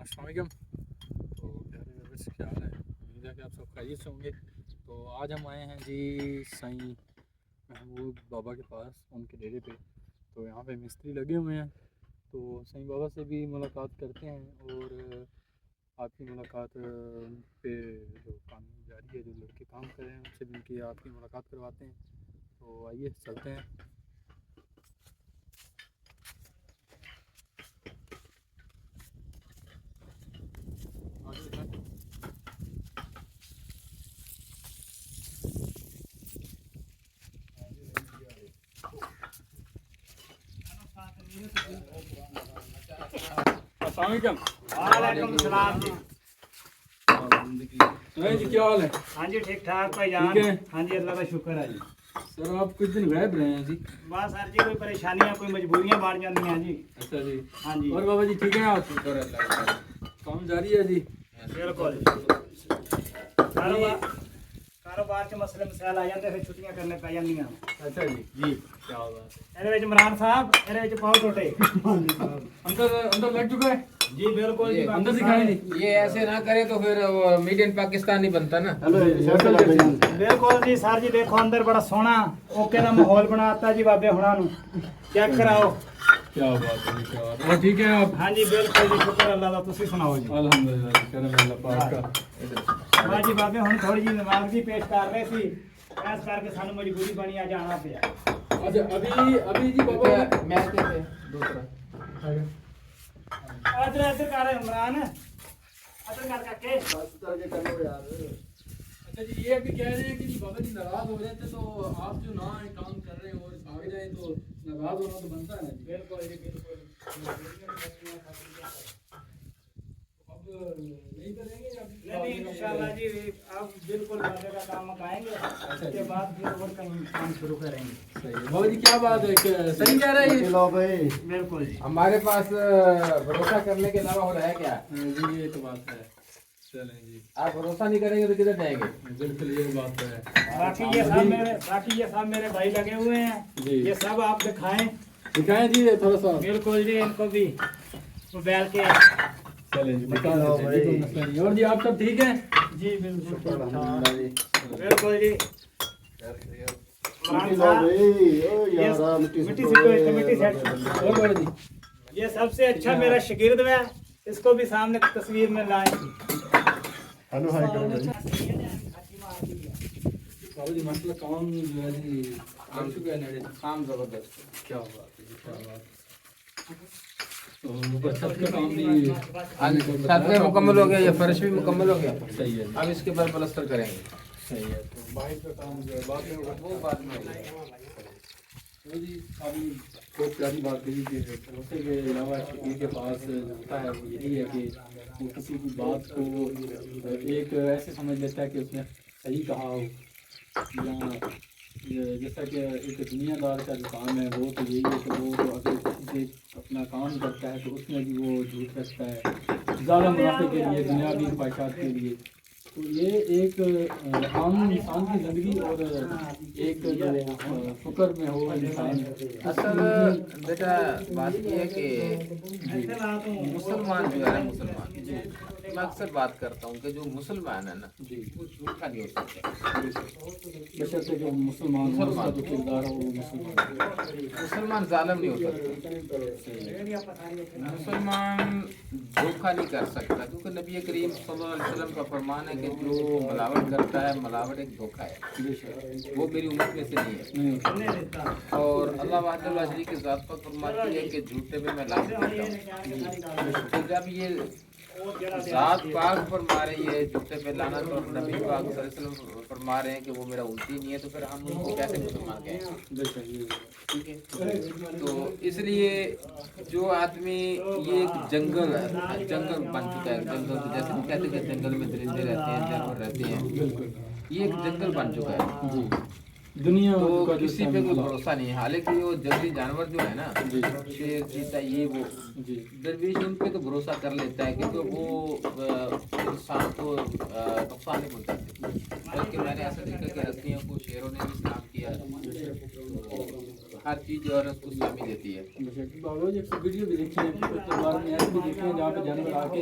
अस्सलाम वालेकुम। तो प्यारे व्यूअर्स, क्या हाल है? उम्मीद है कि आप सब खैरियत से होंगे। तो आज हम आए हैं जी साईं महमूद बाबा के पास, उनके डेरे पे। तो यहाँ पे मिस्त्री लगे हुए हैं, तो साईं बाबा से भी मुलाकात करते हैं और आपकी मुलाकात पे जो काम जारी है, जो लड़के काम कर रहे हैं उनसे भी उनकी आपकी मुलाकात करवाते हैं। तो आइए चलते हैं। अस्सलाम वालेकुम। वालेकुम सलाम जी। जी क्या हाल है? हाँ जी ठीक ठाक भाईजान। ठीक है। हाँ जी अल्लाह का शुक्र है जी। सर आप कुछ दिन गायब रहे हैं जी। बस सर जी कोई परेशानियां कोई मजबूरियां बढ़ जाती हैं जी। अच्छा जी। हाँ जी और बाबा जी ठीक है आप? शुक्र अल्लाह का। काम जारी है जी। बिल्कुल। कारोबार च मसले मसाइल आ जाते फिर छुट्टियां करने पै जांदियां। अच्छा जी। जी क्या बात है। ਇਹਦੇ ਵਿੱਚ ਇਮਰਾਨ ਸਾਹਿਬ ਇਹਦੇ ਵਿੱਚ ਪਾਓ ਟੋਟੇ। अंदर अंदर लग चुका है जी बिल्कुल जी। अंदर दिखाएं जी। ये ऐसे ना करे तो फिर वो मेड इन पाकिस्तान नहीं बनता ना। बिल्कुल जी सर जी देखो अंदर बड़ा सोहना ओके ਦਾ ਮਾਹੌਲ ਬਣਾਤਾ ਜੀ ਬਾਬੇ ਹੁਣਾਂ ਨੂੰ ਚੈੱਕ ਕਰਾਓ। क्या बात है, क्या बात है। और ठीक है आप? हाँ जी बिल्कुल जी शुक्र अल्लाह का। तुसी सुनाओ जी। अल्हम्दुलिल्लाह, करम अल्लाह पाक का। हाँ जी बाबे ਹੁਣ ਥੋੜੀ ਜੀ ਨਮਾਜ਼ ਵੀ ਪੇਸ਼ ਕਰ ਰਹੇ ਸੀ ਇਸ ਕਰਕੇ ਸਾਨੂੰ ਮਜਬੂਰੀ ਬਣੀ ਆ ਜਾਣਾ ਪਿਆ। अच्छा अभी जी बाबा मैच कैसे दूसरा इधर इधर कर इमरान इधर कर काके। अच्छा जी, ये अभी कह रहे हैं कि बाबा जी नाराज हो रहे थे, तो आप जो ना काम कर रहे हो और भाग जाए तो नाराज होना तो बनता है ना जी। बिल्कुल जी बिल्कुल। अब नहीं करेंगे या नहीं इंशाल्लाह जी अब बिल्कुल बाबे का काम मकाएंगे उसके बाद फिर और कहीं काम शुरू करेंगे। सही है। बाबा जी क्या बात है, सही कह रहे हैं ये? बिल्कुल जी। हमारे पास भरोसा करने के अलावा हो रहा है क्या? जी ये तो बात है। चलें जी, आप भरोसा नहीं करेंगे तो किधर जाएंगे? बिल्कुल ये बात है। बाकी ये सब मेरे भाई लगे हुए हैं जी। ये सब आप दिखाएं। दिखाएं जी थोड़ा सा। बिल्कुल जी इनको भी मोबाइल के। चलें जी, दिखा देते हैं, कोई मसला नहीं। और जी आप सब ठीक हैं? जी बिल्कुल अल्हम्दुलिल्लाह जी। बिल्कुल जी। मिट्टी सेट। और बाबा जी ये सबसे अच्छा मेरा शागिर्द है इसको भी सामने तस्वीर में लाएं। बाबा जी मसला काम जो है जी काम चुका है नेड़े। काम जबरदस्त। क्या बात है जी, क्या बात। तो ऊपर छत का काम भी छत में मुकम्मल हो गया, ये फर्श भी मुकम्मल हो गया। सही है जी। अब इसके बाद प्लास्टर करेंगे। सही है। तो बाहर का काम जो है बाद में होगा। वो बाद में होगा। तो जी अभी बहुत प्यारी बात कही कि भरोसे के अलावा शकील के पास जो होता है वो यही है कि वो किसी की बात को एक ऐसे समझ लेता है कि उसने सही कहा हो, या जैसा कि एक दुनियादार का जो काम है वो तो यही है कि वो तो अगर किसी से अपना काम करता है तो उसमें भी वो झूठ रखता है ज़्यादा मुनाफे के लिए, दुनियावी ख्वाहिशात के लिए। तो ये एक आम इंसान की ज़िंदगी और एक जो शुक्र में हो इंसान। असल बेटा बात ये है कि मुसलमान जो है ना, मुसलमान मैं अक्सर बात करता हूँ कि जो मुसलमान है ना जी वो झूठा नहीं हो सकता। बशर्ते कि मुसलमान हो, उसका जो किरदार हो वो मुसलमान जालिम नहीं हो सकता, मुसलमान धोखा नहीं कर सकता, क्योंकि नबी करीम सल्लल्लाहु अलैहि वसल्लम का फरमान है कि जो मिलावट करता है मिलावट एक धोखा है, वो मेरी उम्मत में से नहीं है। और अल्लाह वहदहु ला शरीक की ज़ात पर फरमाती है कि झूठे में मैं लानत करता हूँ। तो जब ये ज़ात पाक फरमा रही है झूठे पे लानत और नबी पाक सल्लल्लाहु अलैहि वसल्लम फरमा रहे हैं कि वो मेरा उल्टी नहीं है, तो फिर हम उनको कैसे मुसलमान कहें? ठीक है। तो इसलिए जो आदमी ये एक जंगल है, जंगल बन चुका है, जंगल तो जैसे हम कहते हैं कि जंगल में दरिंदे रहते हैं, जानवर रहते हैं, ये एक जंगल बन चुका है जी दुनिया तो का किसी पे कोई भरोसा नहीं है। हालांकि वो जंगली जानवर जो है ना, शेर चीता ये वो जी दरवेश उन पे तो भरोसा कर लेता है क्योंकि वो इंसान को नुकसान नहीं पहुंचाते। बल्कि मैंने ऐसा देखा कि रस्सियों को शेरों ने भी इस्तेमाल किया, तो हर चीज और उसको स्वामी देती है। बाबा जी एक वीडियो भी देखी है, कुछ दरबार में ऐसे भी देखे हैं जहाँ पे जानवर आके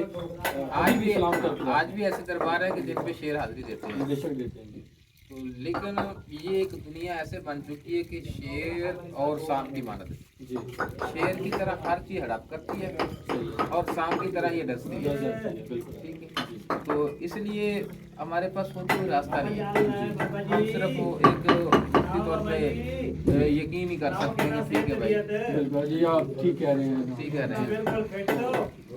आज भी ऐसे दरबार है कि जिन पे शेर हाजिरी देते हैं, बेशक देते हैं। तो लेकिन ये एक दुनिया ऐसे बन चुकी है कि शेर और सांप की मानत है। जी शेर की तरह हर चीज हड़प करती है और सांप की तरह ये डसती है। ठीक है, तो इसलिए हमारे पास कोई रास्ता नहीं है। हम सिर्फ वो एक तौर पे यकीन ही कर सकते हैं कि ठीक है भाई, बिल्कुल जी आप ठीक कह रहे हैं। ठीक कह रहे हैं।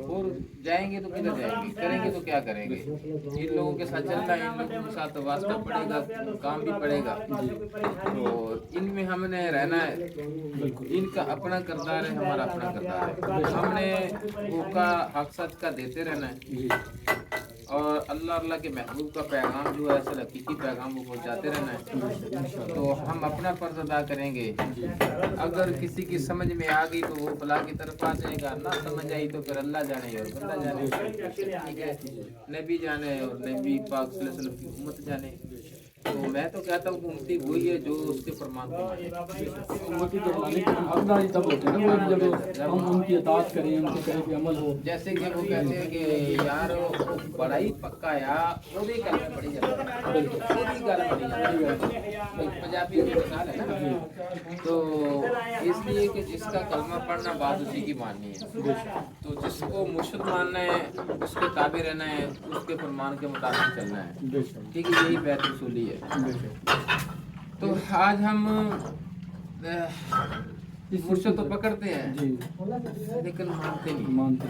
और जाएंगे तो किधर जाएंगे, करेंगे तो क्या करेंगे। इन लोगों के साथ चलना है, इन लोगों के साथ तो वास्ता पड़ेगा, काम भी पड़ेगा, तो इनमें हमने रहना है। इनका अपना किरदार है, हमारा अपना किरदार है। हमने वो का हक सच का देते रहना है और अल्लाह के महबूब का पैगाम जो है असल हकीकी पैगाम वो पहुँचाते रहना है। तो हम अपना फर्ज अदा करेंगे। अगर किसी की समझ में आ गई तो वो भला की तरफ आ जाएगा, ना समझ आई तो फिर अल्लाह जाने और बंदा जाने, ठीक है, नबी जाने और नबी पाक सल्लल्लाहु अलैहि वसल्लम की उम्मत जाने। तो मैं तो कहता हूँ उम्मती वही है जो उसके फरमान को माने। उम्मती के माने के हम हकदार तब होते हैं ना जब हम उनकी अताअत करें, उनके कहे पे अमल हो। जैसे कि वो कहते हैं कि यार बड़ा ही पक्का या ओदी गल में पड़ी जाती है, ओदी गल पड़ी जाती है, पंजाबी की मिसाल है ना। तो इसलिए कि जिसका कलमा पढ़ना बात उसी की माननी है, तो जिसको मुर्शिद मानना है उसके ताबे रहना है, उसके फरमान के मुताबिक चलना है। ठीक है, यही बैत उसूली है। तो आज हम मुर्शिद तो पकड़ते हैं जी लेकिन मानते नहीं। मानते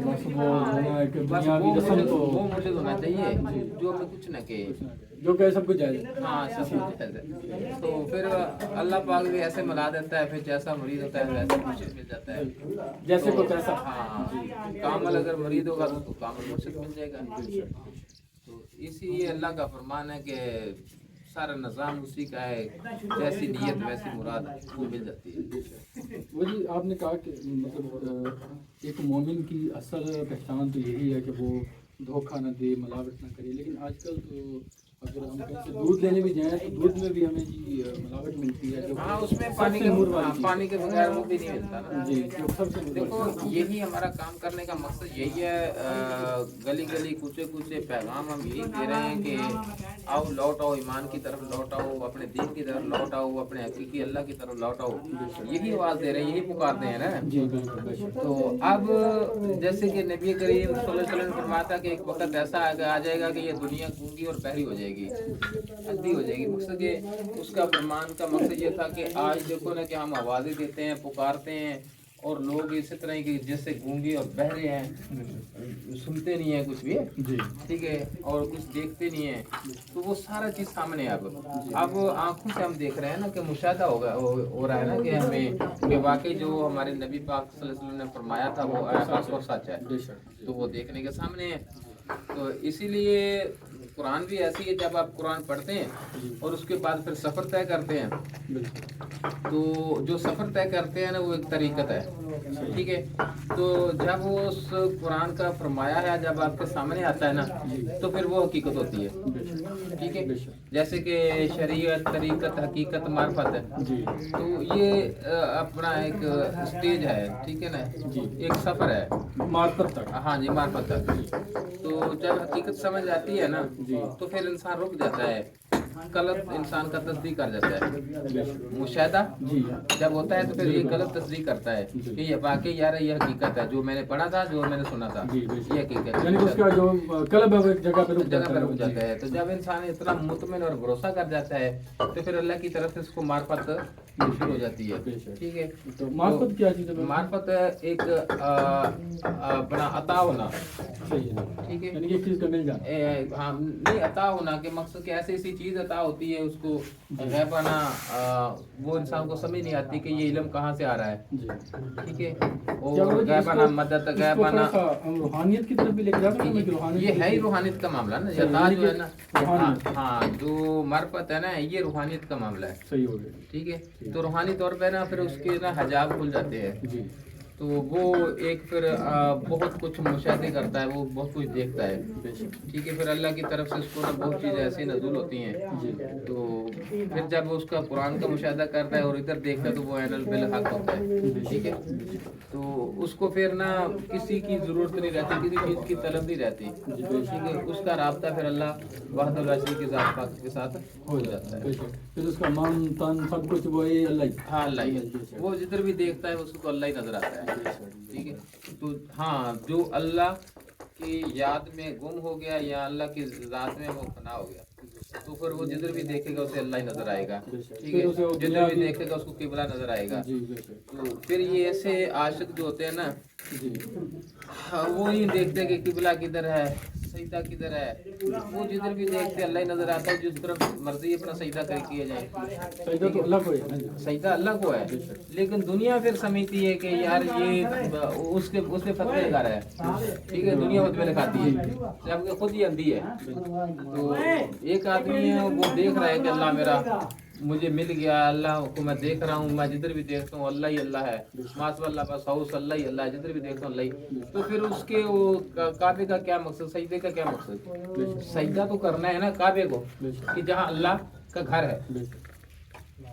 बस वो होना है कि बस दुनियावी रस्म तो वो मुर्शिद होना चाहिए जो हमें कुछ न कहे, जो कहे सब कुछ जायज। हाँ सब कुछ है। तो फिर अल्लाह पाक भी ऐसे मिला देता है, फिर जैसा मरीद होता है वैसा मुर्शिद मिल जाता है। जैसे तो, को कैसा। हाँ कामल अगर मरीद होगा तो उसको कामल मुर्शिद मिल जाएगा। तो इसीलिए अल्लाह का फरमान है कि सारा निज़ाम उसी का है, जैसी नीयत वैसी मुराद वो मिल जाती है। वो जी आपने कहा कि मतलब एक मोमिन की असल पहचान तो यही है कि वो धोखा न दे, मिलावट न करे। लेकिन आजकल तो अगर हम कहीं से दूध लेने भी जाएं तो दूध में भी हमें जी मिलावट मिलती है जो हाँ उसमें पानी के बगैर वो भी नहीं मिलता ना जी। जो सबसे देखो यही हमारा काम करने का मकसद यही है। गली गली कूचे कूचे पैगाम हम यही दे रहे हैं कि आओ लौट आओ, ईमान की तरफ लौट आओ, अपने दीन की तरफ लौट आओ, अपने हकीकी अल्लाह की तरफ लौट आओ। यही आवाज़ दे रहे हैं, यही पुकारते हैं ना जी बिल्कुल। तो अब जैसे कि नबी करीम सल्लल्लाहु अलैहि वसल्लम ने फरमाया था कि एक वक्त ऐसा आ जाएगा कि ये दुनिया गूंगी और बहरी हो जाएगी, अंधी हो जाएगी। मकसद के उसका फरमान का मकसद ये था कि आज देखो ना कि हम आवाज़ें देते हैं, पुकारते हैं और लोग इसी तरह की जैसे गूंगे और बहरे हैं, सुनते नहीं है कुछ भी, जी ठीक है, और कुछ देखते नहीं है। तो वो सारा चीज़ सामने अब आंखों से हम देख रहे हैं ना कि मुशाहदा हो रहा है ना कि हमें कि वाकई जो हमारे नबी पाक सल्लल्लाहु अलैहि वसल्लम ने फरमाया था वो खास और सच है, तो वो देखने के सामने है। तो इसीलिए कुरान भी ऐसी है, जब आप कुरान पढ़ते हैं और उसके बाद फिर सफ़र तय करते हैं, तो जो सफ़र तय करते हैं ना वो एक तरीक़त है, ठीक है। तो जब वो उस कुरान का फरमाया है जब आपके सामने आता है ना तो फिर वो हकीकत होती है, ठीक है। जैसे कि शरीयत, तरीक़त, हकीकत, मार्फत है जी। तो ये अपना एक स्टेज है, ठीक है ना, एक सफ़र है मार्फत तक। हाँ जी, मार्फत तक। तो जब हकीकत समझ आती है ना तो फिर इंसान रुक जाता है, गलत इंसान का तस्दीक कर जाता है। मुशाहदा जब होता है तो फिर ये गलत तस्दीक करता है कि ये वाकई यार ये हकीकत है, जो मैंने पढ़ा था, जो मैंने सुना था, ये हकीकत है। यानी उसका जो कल्ब है वो एक जगह पे रुक जाता है। तो जब इंसान इतना मुतमिन और भरोसा कर जाता है तो फिर अल्लाह की तरफ से उसको मार्फत शुरू हो जाती है, ठीक है। तो मार्फत क्या चीज़ है? मार्फत एक अपना अता होना, ठीक है, यानी कि चीज़ का मिल जाना। हाँ नहीं, अता होना के मकसद कि ऐसी ऐसी चीज़ अता होती है उसको गैबाना, वो इंसान को समझ नहीं आती कि ये इल्म कहाँ से आ रहा है, ठीक है। और गैबाना मदद, गैबाना रूहानियत की तरफ भी लेके जाता है। ये है ही रूहानियत का मामला ना, अता जो है ना, हाँ जो मार्फत है ना ये रूहानियत का मामला है, सही हो गया, ठीक है। तो रूहानी तौर पे ना फिर उसके ना हजाब खुल जाते हैं। تو وہ ایک پھر بہت کچھ مشاہدے کرتا ہے، وہ بہت کچھ دیکھتا ہے، ٹھیک ہے. پھر اللہ کی طرف سے اس کو نا بہت چیزیں ایسی نزول ہوتی ہیں، تو پھر جب وہ اس کا قرآن کا مشاہدہ کرتا ہے اور ادھر دیکھتا ہے تو وہ عین بالحق ہوتا ہے، ٹھیک ہے. تو اس کو پھر نا کسی کی ضرورت نہیں رہتی، کسی چیز کی طلب نہیں رہتی، ٹھیک ہے. اس کا رابطہ پھر اللہ وحدہ لا شریک کی ذات پاک کے ساتھ ہو جاتا ہے. پھر اس کا من تن سب کچھ وہی اللہ ہی. ہاں اللہ ہی ہے. وہ جدھر بھی دیکھتا ہے اس کو اللہ ہی نظر آتا ہے، ٹھیک ہے. تو ہاں جو اللہ کی یاد میں گم ہو گیا یا اللہ کی ذات میں وہ فنا ہو گیا تو پھر وہ جدھر بھی دیکھے گا اسے اللہ ہی نظر آئے گا، ٹھیک ہے. جدھر بھی دیکھے گا اس کو قبلہ نظر آئے گا. تو پھر یہ ایسے عاشق جو ہوتے ہیں نا وہ نہیں دیکھتے کہ قبلہ کدھر ہے، سجدہ کدھر ہے. وہ جدھر بھی دیکھتے اللہ ہی نظر آتا ہے. جس طرف مرضی اپنا سجدہ کر کیا جائے، سجدہ تو اللہ کو ہے، سجدہ اللہ کو ہے. لیکن دنیا پھر سمجھتی ہے کہ یار یہ اس پہ فتوے لگا رہا ہے، ٹھیک ہے. دنیا فتوے لگاتی ہے جبکہ خود ہی اندھی ہے. تو ایک آدمی ہے وہ دیکھ رہا ہے کہ اللہ میرا مجھے مل گیا، اللہ کو میں دیکھ رہا ہوں، میں جدھر بھی دیکھتا ہوں اللہ ہی اللہ ہے، ماسو اللہ بس ہاؤس اللہ ہی اللہ ہے، جدھر بھی دیکھتا ہوں اللہ ہی. تو پھر اس کے وہ کعبے کا کیا مقصد، سجدے کا کیا مقصد؟ سجدہ تو کرنا ہے نا کعبے کو، کہ جہاں اللہ کا گھر ہے،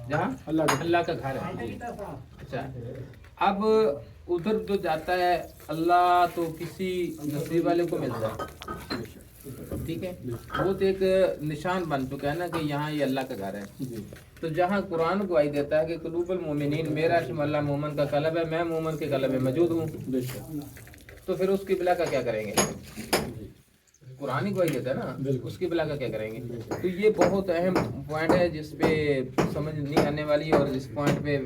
جہاں اللہ کا گھر ہے. اچھا اب ادھر جو جاتا ہے اللہ تو کسی نصیب والے کو ملتا ہے، ٹھیک ہے. وہ تو ایک نشان بن چکا ہے نا کہ یہاں یہ اللہ کا گھر ہے. تو جہاں قرآن گواہی دیتا ہے کہ قلوب المومنین میرا اسم اللہ مومن کا قلب ہے، میں مومن کے قلب میں موجود ہوں، تو پھر اس قبلہ کا کیا کریں گے؟ قرآن ہی گواہی دیتا ہے نا، اس قبلہ کا کیا کریں گے؟ تو یہ بہت اہم پوائنٹ ہے جس پہ سمجھ نہیں آنے والی، اور جس پوائنٹ پہ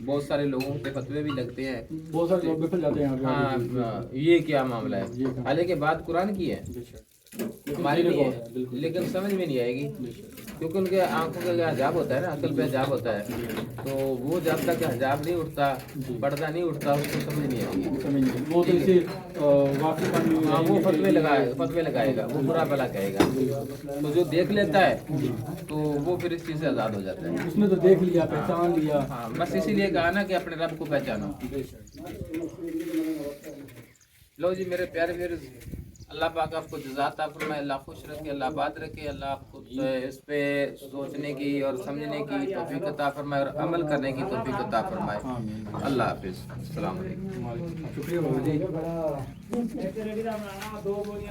بہت سارے لوگوں کے فتوے بھی لگتے ہیں، بہت سارے لوگ بفر جاتے ہیں. ہاں یہ کیا معاملہ ہے. حالانکہ بات قرآن کی ہے، ہماری نہیں ہے، لیکن سمجھ میں نہیں آئے گی کیونکہ ان کے آنکھوں کا حجاب ہوتا ہے نا، عقل پہ حجاب ہوتا ہے. تو وہ جب تک حجاب نہیں اٹھتا، پردہ نہیں اٹھتا، اس کو سمجھ نہیں آئے گی. وہ تو اسے واقف کرنے ہاں وہ فتوے لگائے گا، وہ برا بلا کہے گا. تو جو دیکھ لیتا ہے تو وہ پھر اس چیز سے آزاد ہو جاتا ہے. اس نے تو دیکھ لیا، پہچان لیا. ہاں بس اسی لیے کہا نا کہ اپنے رب کو پہچانو. لو جی میرے پیارے ویئرز، اللہ پاک آپ کو جزات عطا فرمائے، اللہ خوش رکھے، اللہ آباد رکھے، اللہ آپ کو اس پہ سوچنے کی اور سمجھنے کی توفیق عطا فرمائے اور عمل کرنے کی توفیق عطا فرمائے. اللہ حافظ، السلام علیکم. شکریہ بابا جی.